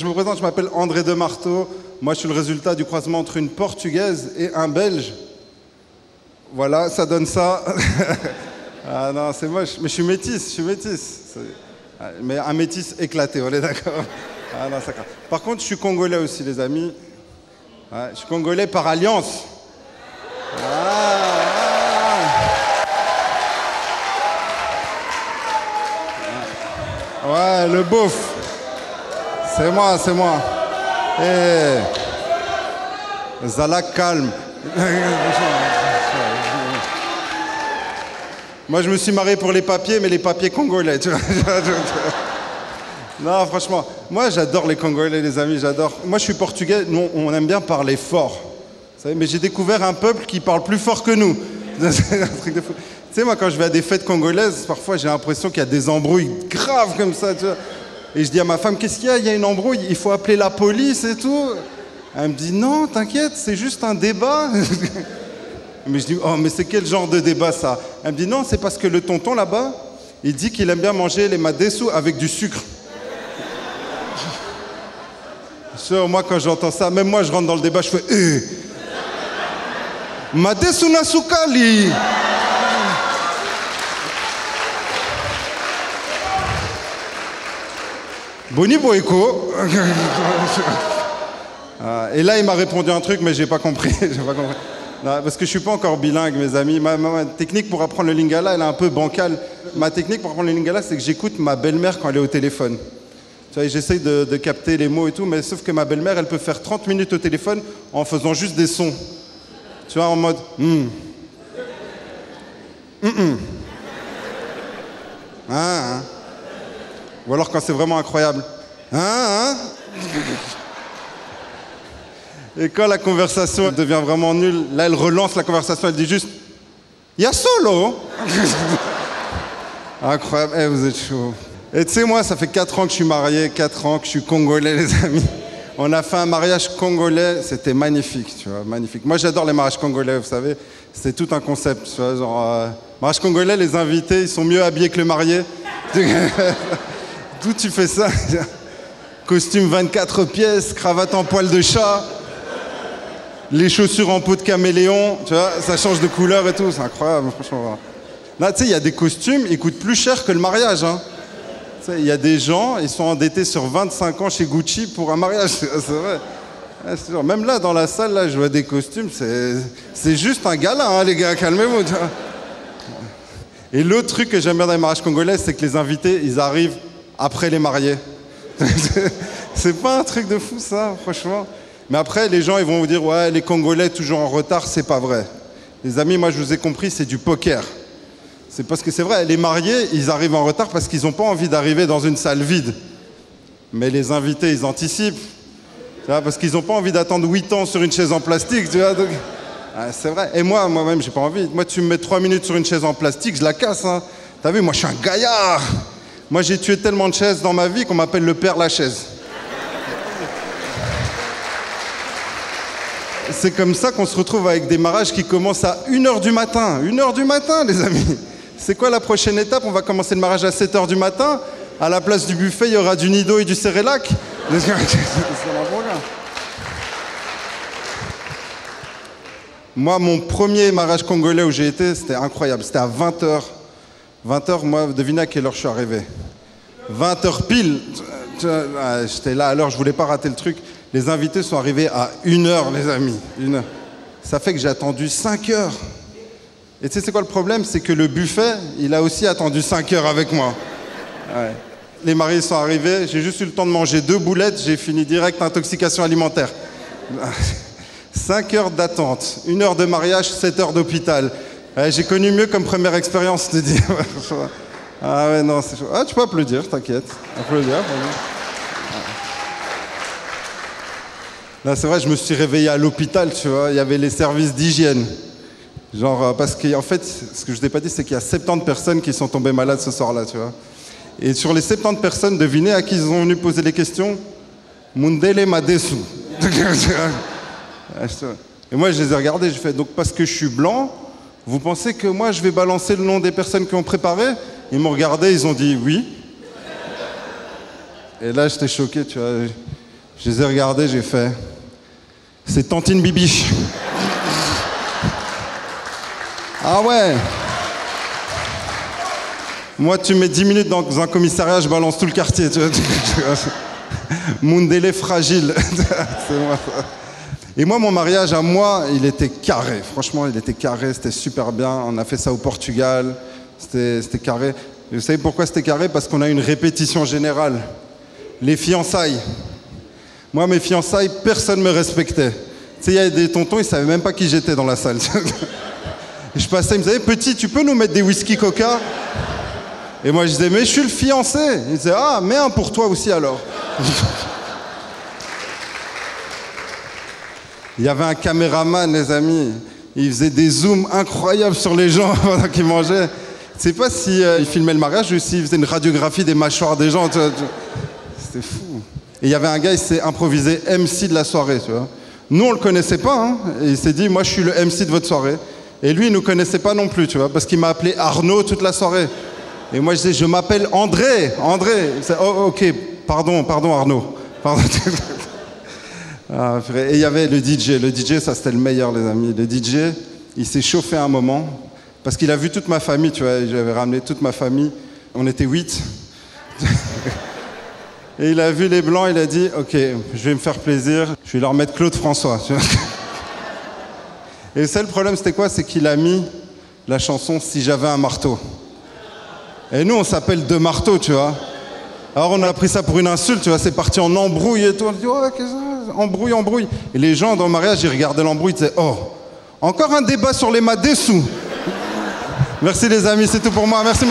Je me présente, je m'appelle André de Marteau. Moi, je suis le résultat du croisement entre une Portugaise et un Belge. Voilà, ça donne ça. Ah non, c'est moche. Mais je suis métis. Mais un métis éclaté, on est d'accord? Ah non, ça craint. Par contre, je suis congolais aussi, les amis. Ouais, je suis congolais par alliance. Ouais, le beauf. C'est moi. Eh. Zalak calme. Moi, je me suis marié pour les papiers, mais les papiers congolais, tu vois. Non, franchement, moi, j'adore les Congolais, les amis, j'adore. Moi, je suis portugais, nous, on aime bien parler fort. Vous savez, mais j'ai découvert un peuple qui parle plus fort que nous. C'est un truc de fou. Tu sais, moi, quand je vais à des fêtes congolaises, parfois, j'ai l'impression qu'il y a des embrouilles graves comme ça, tu vois. Et je dis à ma femme, qu'est-ce qu'il y a? Il y a une embrouille, il faut appeler la police et tout. Elle me dit, non, t'inquiète, c'est juste un débat. Mais je dis, oh, mais c'est quel genre de débat ça? Elle me dit, non, c'est parce que le tonton là-bas, il dit qu'il aime bien manger les madessous avec du sucre. Moi, quand j'entends ça, même moi, je rentre dans le débat, je fais, madessou na sukali. Boni Boeko. Et là, il m'a répondu un truc, mais j'ai pas compris. Non, parce que je suis pas encore bilingue, mes amis. Ma technique pour apprendre le lingala, elle est un peu bancale. Ma technique pour apprendre le lingala, c'est que j'écoute ma belle-mère quand elle est au téléphone. Tu vois, j'essaye de capter les mots et tout, mais sauf que ma belle-mère, elle peut faire 30 minutes au téléphone en faisant juste des sons. Tu vois, en mode Ou alors quand c'est vraiment incroyable. Et quand la conversation devient vraiment nulle, là, elle relance la conversation, elle dit juste « Y'a solo !» Incroyable, vous êtes chaud. Et tu sais, moi, ça fait 4 ans que je suis marié, 4 ans que je suis congolais, les amis. On a fait un mariage congolais, c'était magnifique, tu vois, magnifique. Moi, j'adore les mariages congolais, vous savez. C'est tout un concept, tu vois, genre... mariage congolais, les invités, ils sont mieux habillés que le marié. D'où tu fais ça? Costume 24 pièces, cravate en poil de chat, les chaussures en peau de caméléon, tu vois, ça change de couleur et tout, c'est incroyable, franchement. Là, tu sais, il y a des costumes, ils coûtent plus cher que le mariage, hein. Il y a des gens, ils sont endettés sur 25 ans chez Gucci pour un mariage, c'est vrai. Ouais, c'est même là, dans la salle, là, je vois des costumes, c'est juste un gala, hein, les gars, calmez-vous, tu vois. Et l'autre truc que j'aime bien dans les mariages congolais, c'est que les invités, ils arrivent après les mariés. C'est pas un truc de fou, ça, franchement. Mais après, les gens, ils vont vous dire, ouais, les Congolais toujours en retard, c'est pas vrai. Les amis, moi, je vous ai compris, c'est du poker. C'est parce que c'est vrai, les mariés, ils arrivent en retard parce qu'ils n'ont pas envie d'arriver dans une salle vide. Mais les invités, ils anticipent. Tu vois, parce qu'ils n'ont pas envie d'attendre 8 ans sur une chaise en plastique, tu vois. Donc... c'est vrai. Et moi-même, j'ai pas envie. Moi, tu me mets 3 minutes sur une chaise en plastique, je la casse, hein. T'as vu, moi, je suis un gaillard. Moi, j'ai tué tellement de chaises dans ma vie qu'on m'appelle le père Lachaise. C'est comme ça qu'on se retrouve avec des mariages qui commencent à 1h du matin. 1h du matin, les amis. C'est quoi la prochaine étape? On va commencer le mariage à 7h du matin. À la place du buffet, il y aura du Nido et du Cérélac. Moi, mon premier mariage congolais où j'ai été, c'était incroyable. C'était à 20h. 20h, moi, devinez à quelle heure je suis arrivé. 20h pile. J'étais là à l'heure, je voulais pas rater le truc. Les invités sont arrivés à 1h, les amis. 1h. Ça fait que j'ai attendu 5 heures. Et tu sais, c'est quoi le problème? C'est que le buffet, il a aussi attendu 5 heures avec moi. Ouais. Les mariés sont arrivés, j'ai juste eu le temps de manger 2 boulettes, j'ai fini direct intoxication alimentaire. 5 heures d'attente, 1 heure de mariage, 7 heures d'hôpital. Ouais, j'ai connu mieux comme première expérience, je te dis. Ah ouais, non, c'est chaud. Ah, tu peux applaudir, t'inquiète. Applaudir. Là, c'est vrai, je me suis réveillé à l'hôpital, tu vois, il y avait les services d'hygiène. Genre, parce qu'en fait, ce que je t'ai pas dit, c'est qu'il y a 70 personnes qui sont tombées malades ce soir-là, tu vois. Et sur les 70 personnes, devinez à qui ils ont venu poser les questions? Mundele Madesu. Et moi, je les ai regardés, j'ai fait, donc parce que je suis blanc, vous pensez que moi, je vais balancer le nom des personnes qui ont préparé? Ils m'ont regardé, ils ont dit oui. Et là, j'étais choqué, tu vois. Je les ai regardés, j'ai fait... C'est Tantine Bibiche. Ah ouais. Moi, tu mets 10 minutes dans un commissariat, je balance tout le quartier. Tu vois. Mundele fragile. C'est moi, ça. Et moi, mon mariage à moi, il était carré. Franchement, il était carré, c'était super bien. On a fait ça au Portugal, c'était carré. Et vous savez pourquoi c'était carré? Parce qu'on a une répétition générale. Les fiançailles. Moi, mes fiançailles, personne ne me respectait. Tu sais, il y avait des tontons, ils ne savaient même pas qui j'étais dans la salle. Et je passais, ils me disaient, petit, tu peux nous mettre des whisky coca? Et moi, je disais, mais je suis le fiancé. Ils disaient, ah, mets un pour toi aussi alors. Il y avait un caméraman, les amis. Il faisait des zooms incroyables sur les gens pendant qu'ils mangeaient. Je ne sais pas s'il filmait le mariage ou s'il faisait une radiographie des mâchoires des gens. C'était fou. Et il y avait un gars, il s'est improvisé MC de la soirée, tu vois. Nous, on le connaissait pas, hein. Et il s'est dit, moi, je suis le MC de votre soirée. Et lui, il nous connaissait pas non plus, tu vois, parce qu'il m'a appelé Arnaud toute la soirée. Et moi, je disais, je m'appelle André. Il disait, oh, ok, pardon, Arnaud. Pardon. Ah, et il y avait le DJ. Le DJ, ça, c'était le meilleur, les amis. Le DJ, il s'est chauffé un moment, parce qu'il a vu toute ma famille, tu vois. J'avais ramené toute ma famille. On était 8. Et il a vu les blancs, il a dit, ok, je vais me faire plaisir, je vais leur mettre Claude François. Tu vois. Et ça, le problème, c'était quoi? C'est qu'il a mis la chanson Si j'avais un marteau. Et nous, on s'appelle Deux Marteaux, tu vois. Alors, on a pris ça pour une insulte, tu vois. C'est parti en embrouille et tout. On dit, oh, qu'est-ce que c'est? Embrouille. Et les gens, dans le mariage, ils regardaient l'embrouille, ils disaient, oh, encore un débat sur les mâts des sous. Merci, les amis, c'est tout pour moi. Merci.